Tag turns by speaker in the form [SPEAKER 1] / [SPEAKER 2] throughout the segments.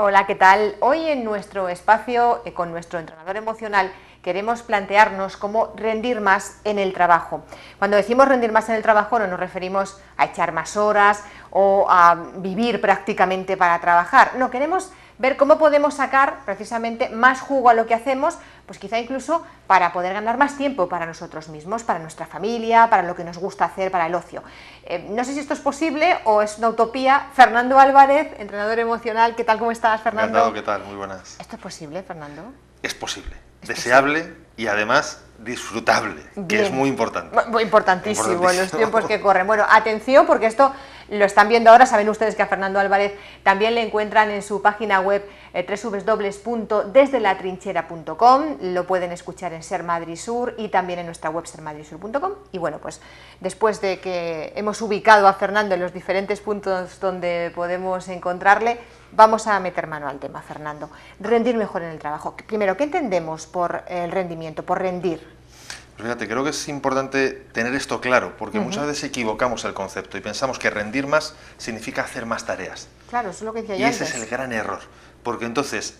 [SPEAKER 1] Hola, ¿qué tal? Hoy en nuestro espacio con nuestro entrenador emocional queremos plantearnos cómo rendir más en el trabajo. Cuando decimos rendir más en el trabajo no nos referimos a echar más horas o a vivir prácticamente para trabajar. No, queremos ver cómo podemos sacar precisamente más jugo a lo que hacemos, pues quizá incluso para poder ganar más tiempo para nosotros mismos, para nuestra familia, para lo que nos gusta hacer, para el ocio. No sé si esto es posible o es una utopía. Fernando Álvarez, entrenador emocional, ¿qué tal? ¿Cómo estás, Fernando?
[SPEAKER 2] Encantado, ¿qué tal? Muy buenas.
[SPEAKER 1] ¿Esto es posible, Fernando?
[SPEAKER 2] Es posible, deseable posible. Y además disfrutable,
[SPEAKER 1] Bien.
[SPEAKER 2] Que es muy importante.
[SPEAKER 1] Importantísimo en los tiempos que corren. Bueno, atención, porque esto lo están viendo ahora, saben ustedes que a Fernando Álvarez también le encuentran en su página web www.desdelatrinchera.com, lo pueden escuchar en Ser Madrid Sur y también en nuestra web sermadridsur.com. Y bueno, pues después de que hemos ubicado a Fernando en los diferentes puntos donde podemos encontrarle, vamos a meter mano al tema, Fernando. Rendir mejor en el trabajo. Primero, ¿qué entendemos por el rendimiento, por rendir?
[SPEAKER 2] Pues fíjate, creo que es importante tener esto claro, porque muchas veces equivocamos el concepto y pensamos que rendir más significa hacer más tareas.
[SPEAKER 1] Claro, eso es lo que decía yo
[SPEAKER 2] Y ese
[SPEAKER 1] antes.
[SPEAKER 2] es el gran error, porque entonces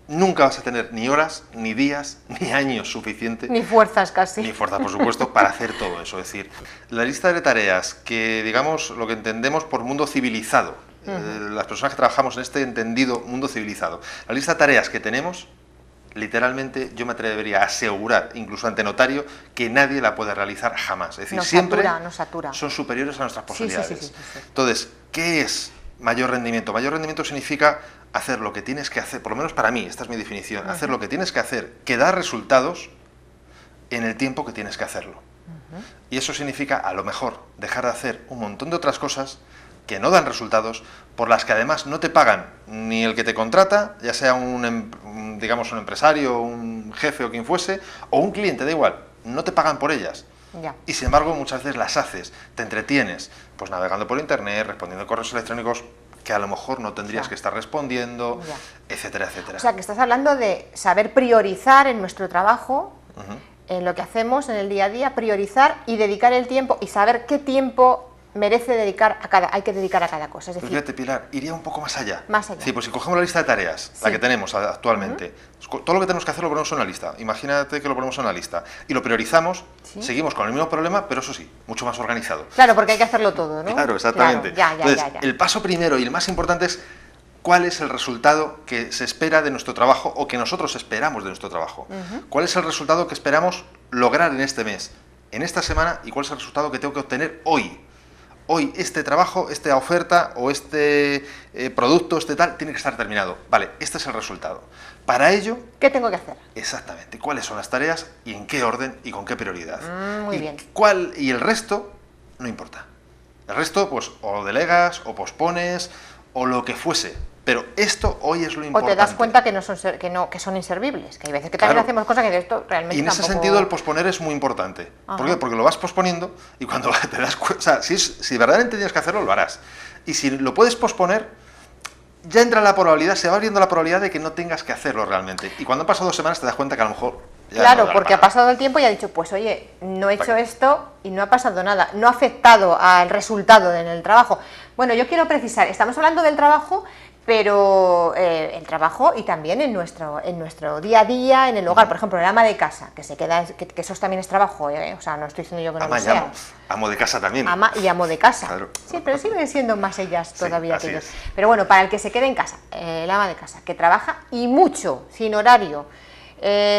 [SPEAKER 2] nunca vas a tener ni horas, ni días, ni años suficientes.
[SPEAKER 1] Ni fuerzas casi.
[SPEAKER 2] Ni fuerzas, por supuesto, para hacer todo eso. Es decir, la lista de tareas que, digamos, lo que entendemos por mundo civilizado, las personas que trabajamos en este entendido mundo civilizado, la lista de tareas que tenemos, literalmente yo me atrevería a asegurar, incluso ante notario, que nadie la puede realizar jamás. Es decir, siempre son superiores a nuestras posibilidades.
[SPEAKER 1] Sí.
[SPEAKER 2] Entonces, ¿qué es mayor rendimiento? Mayor rendimiento significa hacer lo que tienes que hacer, por lo menos para mí, esta es mi definición, hacer lo que tienes que hacer, que da resultados en el tiempo que tienes que hacerlo. Y eso significa, a lo mejor, dejar de hacer un montón de otras cosas que no dan resultados, por las que además no te pagan ni el que te contrata, ya sea digamos un empresario, un jefe o quien fuese, o un cliente, da igual, no te pagan por ellas.
[SPEAKER 1] Ya.
[SPEAKER 2] Y sin embargo muchas veces las haces, te entretienes, pues navegando por internet, respondiendo correos electrónicos que a lo mejor no tendrías que estar respondiendo, etcétera, etcétera.
[SPEAKER 1] O sea, que estás hablando de saber priorizar en nuestro trabajo, en lo que hacemos en el día a día, priorizar y dedicar el tiempo y saber qué tiempo merece dedicar hay que dedicar a cada cosa. Es decir,
[SPEAKER 2] fíjate, Pilar, iría un poco más allá.
[SPEAKER 1] Más allá.
[SPEAKER 2] Sí, pues si cogemos la lista de tareas, la que tenemos actualmente, todo lo que tenemos que hacer lo ponemos en una lista. Imagínate que lo ponemos en una lista y lo priorizamos, seguimos con el mismo problema, pero eso sí, mucho más organizado.
[SPEAKER 1] Claro, porque hay que hacerlo todo, ¿no?
[SPEAKER 2] Claro, exactamente.
[SPEAKER 1] Claro,
[SPEAKER 2] Entonces, el paso primero y el más importante es cuál es el resultado que se espera de nuestro trabajo o que nosotros esperamos de nuestro trabajo. ¿Cuál es el resultado que esperamos lograr en este mes, en esta semana, y cuál es el resultado que tengo que obtener hoy? Hoy este trabajo, esta oferta o este producto, este tal, tiene que estar terminado. Vale, este es el resultado. Para ello...
[SPEAKER 1] ¿Qué tengo que hacer?
[SPEAKER 2] Exactamente. ¿Cuáles son las tareas y en qué orden y con qué prioridad?
[SPEAKER 1] Muy bien.
[SPEAKER 2] Y el resto no importa. El resto, pues, o delegas, o pospones, o lo que fuese. Pero esto hoy es lo importante.
[SPEAKER 1] O te das cuenta que son inservibles, que hay veces que también hacemos cosas que de esto realmente
[SPEAKER 2] Y en ese sentido el posponer es muy importante. ¿Por qué? Porque lo vas posponiendo y cuando te das cuenta... O sea, si verdaderamente tienes que hacerlo, lo harás. Y si lo puedes posponer, ya entra la probabilidad, se va abriendo la probabilidad de que no tengas que hacerlo realmente. Y cuando han pasado 2 semanas te das cuenta que a lo mejor...
[SPEAKER 1] Claro, porque ha pasado el tiempo y ha dicho, pues oye, no he hecho esto y no ha pasado nada, no ha afectado al resultado en el trabajo. Bueno, yo quiero precisar, estamos hablando del trabajo, pero el trabajo y también en nuestro día a día, en el hogar, por ejemplo, el ama de casa, que se queda, que eso también es trabajo, o sea, no estoy diciendo yo que no lo sea.
[SPEAKER 2] Amo de casa también.
[SPEAKER 1] Ama y amo de casa.
[SPEAKER 2] Claro.
[SPEAKER 1] Sí, pero siguen siendo más ellas todavía que yo.
[SPEAKER 2] Es.
[SPEAKER 1] Pero bueno, para el que se quede en casa, el ama de casa, que trabaja y mucho, sin horario,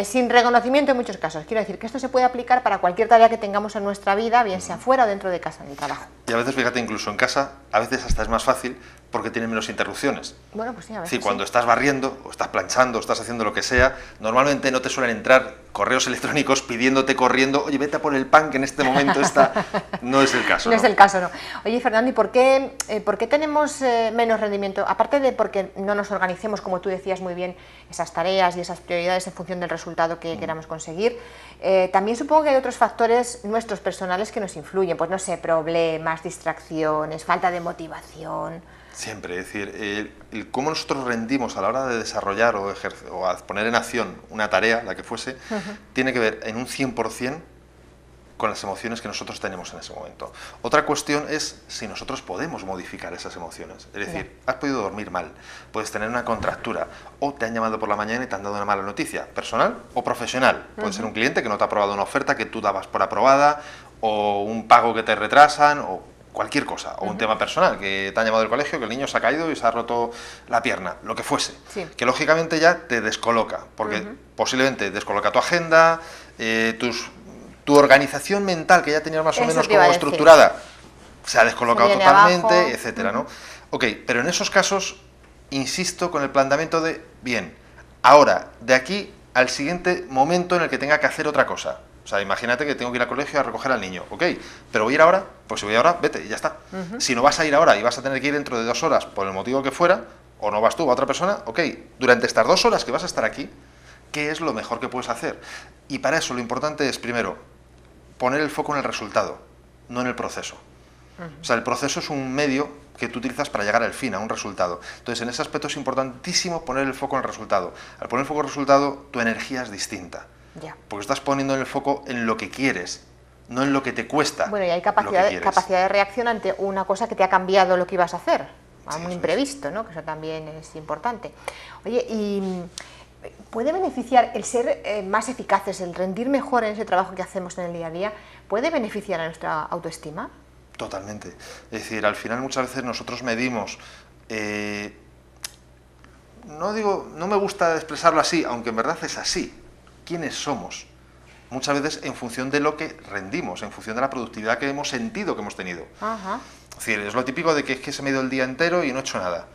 [SPEAKER 1] sin reconocimiento en muchos casos. Quiero decir que esto se puede aplicar para cualquier tarea que tengamos en nuestra vida, bien sea fuera o dentro de casa, en el trabajo.
[SPEAKER 2] Y a veces, fíjate, incluso en casa, a veces hasta es más fácil porque tiene menos interrupciones.
[SPEAKER 1] Bueno, pues sí, a veces.
[SPEAKER 2] Es decir, cuando estás barriendo, o estás planchando, o estás haciendo lo que sea, normalmente no te suelen entrar correos electrónicos pidiéndote corriendo, oye, vete a por el pan, que en este momento está... No es el caso,
[SPEAKER 1] No es el caso, no. Oye, Fernando, ¿y por qué tenemos menos rendimiento? Aparte de porque no nos organicemos, como tú decías muy bien, esas tareas y esas prioridades en función del resultado que queramos conseguir, también supongo que hay otros factores nuestros personales que nos influyen, pues no sé, problemas, distracciones, falta de motivación...
[SPEAKER 2] Siempre, es decir, el cómo nosotros rendimos a la hora de desarrollar o a poner en acción una tarea, la que fuese, tiene que ver en un 100% con las emociones que nosotros tenemos en ese momento. Otra cuestión es si nosotros podemos modificar esas emociones. Es decir, has podido dormir mal, puedes tener una contractura, o te han llamado por la mañana y te han dado una mala noticia, personal o profesional. Puede ser un cliente que no te ha aprobado una oferta que tú dabas por aprobada, o un pago que te retrasan, o cualquier cosa, o un tema personal, que te han llamado del colegio, que el niño se ha caído y se ha roto la pierna, lo que fuese, que lógicamente ya te descoloca, porque posiblemente descoloca tu agenda, tu organización mental, que ya tenías más o menos como estructurada, se ha descolocado totalmente, etcétera, ¿no? Ok, pero en esos casos, insisto con el planteamiento de, bien, ahora, de aquí al siguiente momento en el que tenga que hacer otra cosa. O sea, imagínate que tengo que ir al colegio a recoger al niño, ok, pero voy a ir ahora, pues si voy ahora, vete y ya está. Si no vas a ir ahora y vas a tener que ir dentro de 2 horas por el motivo que fuera, o no vas tú o otra persona, ok, durante estas 2 horas que vas a estar aquí, ¿qué es lo mejor que puedes hacer? Y para eso lo importante es, primero, poner el foco en el resultado, no en el proceso. O sea, el proceso es un medio que tú utilizas para llegar al fin, a un resultado. Entonces, en ese aspecto es importantísimo poner el foco en el resultado. Al poner el foco en el resultado, tu energía es distinta. Porque estás poniendo el foco en lo que quieres, no en lo que te cuesta.
[SPEAKER 1] Bueno, y hay capacidad de reacción ante una cosa que te ha cambiado lo que ibas a hacer, a un imprevisto, ¿no? Que eso también es importante. Oye, y ¿puede beneficiar el ser más eficaces, el rendir mejor en ese trabajo que hacemos en el día a día, puede beneficiar a nuestra autoestima?
[SPEAKER 2] Totalmente. Es decir, al final muchas veces nosotros medimos, no me gusta expresarlo así, aunque en verdad es así, quiénes somos, muchas veces en función de lo que rendimos, en función de la productividad que hemos sentido que hemos tenido. Es decir, es lo típico de que es que se me ha ido el día entero y no he hecho nada.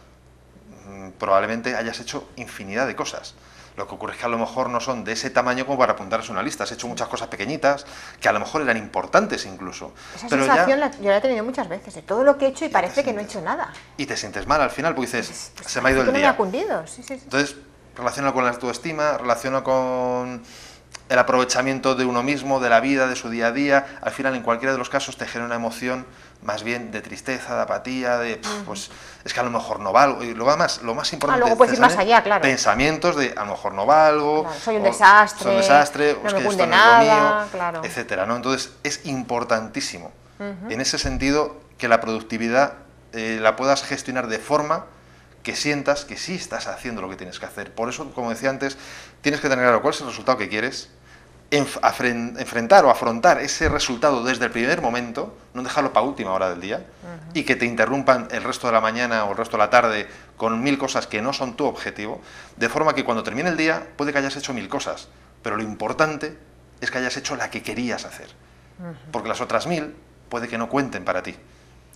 [SPEAKER 2] Probablemente hayas hecho infinidad de cosas. Lo que ocurre es que a lo mejor no son de ese tamaño como para apuntarse una lista. Has hecho muchas cosas pequeñitas, que a lo mejor eran importantes incluso.
[SPEAKER 1] Esa sensación yo la he tenido muchas veces, de todo lo que he hecho y parece que no he hecho nada.
[SPEAKER 2] Y te sientes mal al final, porque dices, se me ha ido el día.
[SPEAKER 1] Me ha cundido.
[SPEAKER 2] Entonces, relaciona con la autoestima, relaciona con el aprovechamiento de uno mismo, de la vida, de su día a día. Al final, en cualquiera de los casos, te genera una emoción más bien de tristeza, de apatía, de pues es que a lo mejor no valgo. Y lo más importante,
[SPEAKER 1] luego puedes ir más allá, claro.
[SPEAKER 2] Pensamientos de a lo mejor no valgo,
[SPEAKER 1] claro, soy un desastre,
[SPEAKER 2] no
[SPEAKER 1] es que
[SPEAKER 2] esto no
[SPEAKER 1] nada,
[SPEAKER 2] es lo mío,
[SPEAKER 1] claro.
[SPEAKER 2] etcétera, ¿no? Entonces es importantísimo en ese sentido que la productividad la puedas gestionar de forma que sientas que sí estás haciendo lo que tienes que hacer. Por eso, como decía antes, tienes que tener claro cuál es el resultado que quieres, enfrentar o afrontar ese resultado desde el primer momento, no dejarlo para última hora del día, y que te interrumpan el resto de la mañana o el resto de la tarde con 1000 cosas que no son tu objetivo, de forma que cuando termine el día puede que hayas hecho 1000 cosas, pero lo importante es que hayas hecho la que querías hacer, porque las otras 1000 puede que no cuenten para ti.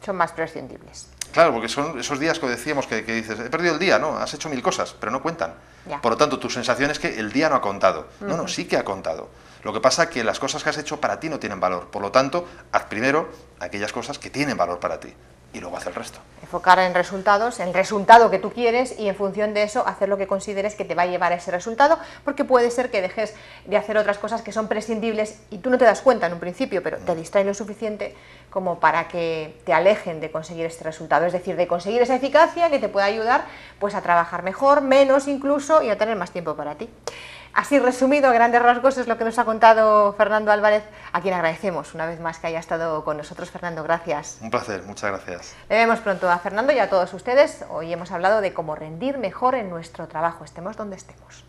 [SPEAKER 1] Son más prescindibles.
[SPEAKER 2] Claro, porque son esos días que decíamos que dices, he perdido el día, no, has hecho 1000 cosas, pero no cuentan. Por lo tanto, tu sensación es que el día no ha contado. No, sí que ha contado. Lo que pasa es que las cosas que has hecho para ti no tienen valor. Por lo tanto, haz primero aquellas cosas que tienen valor para ti y luego haz el resto.
[SPEAKER 1] Enfocar en resultados, en el resultado que tú quieres y en función de eso hacer lo que consideres que te va a llevar a ese resultado, porque puede ser que dejes de hacer otras cosas que son prescindibles y tú no te das cuenta en un principio, pero te distraen lo suficiente como para que te alejen de conseguir este resultado, es decir, de conseguir esa eficacia que te pueda ayudar pues a trabajar mejor, menos incluso y a tener más tiempo para ti. Así resumido, a grandes rasgos, es lo que nos ha contado Fernando Álvarez, a quien agradecemos una vez más que haya estado con nosotros. Fernando, gracias.
[SPEAKER 2] Un placer, muchas gracias.
[SPEAKER 1] Le vemos pronto a Fernando y a todos ustedes. Hoy hemos hablado de cómo rendir mejor en nuestro trabajo, estemos donde estemos.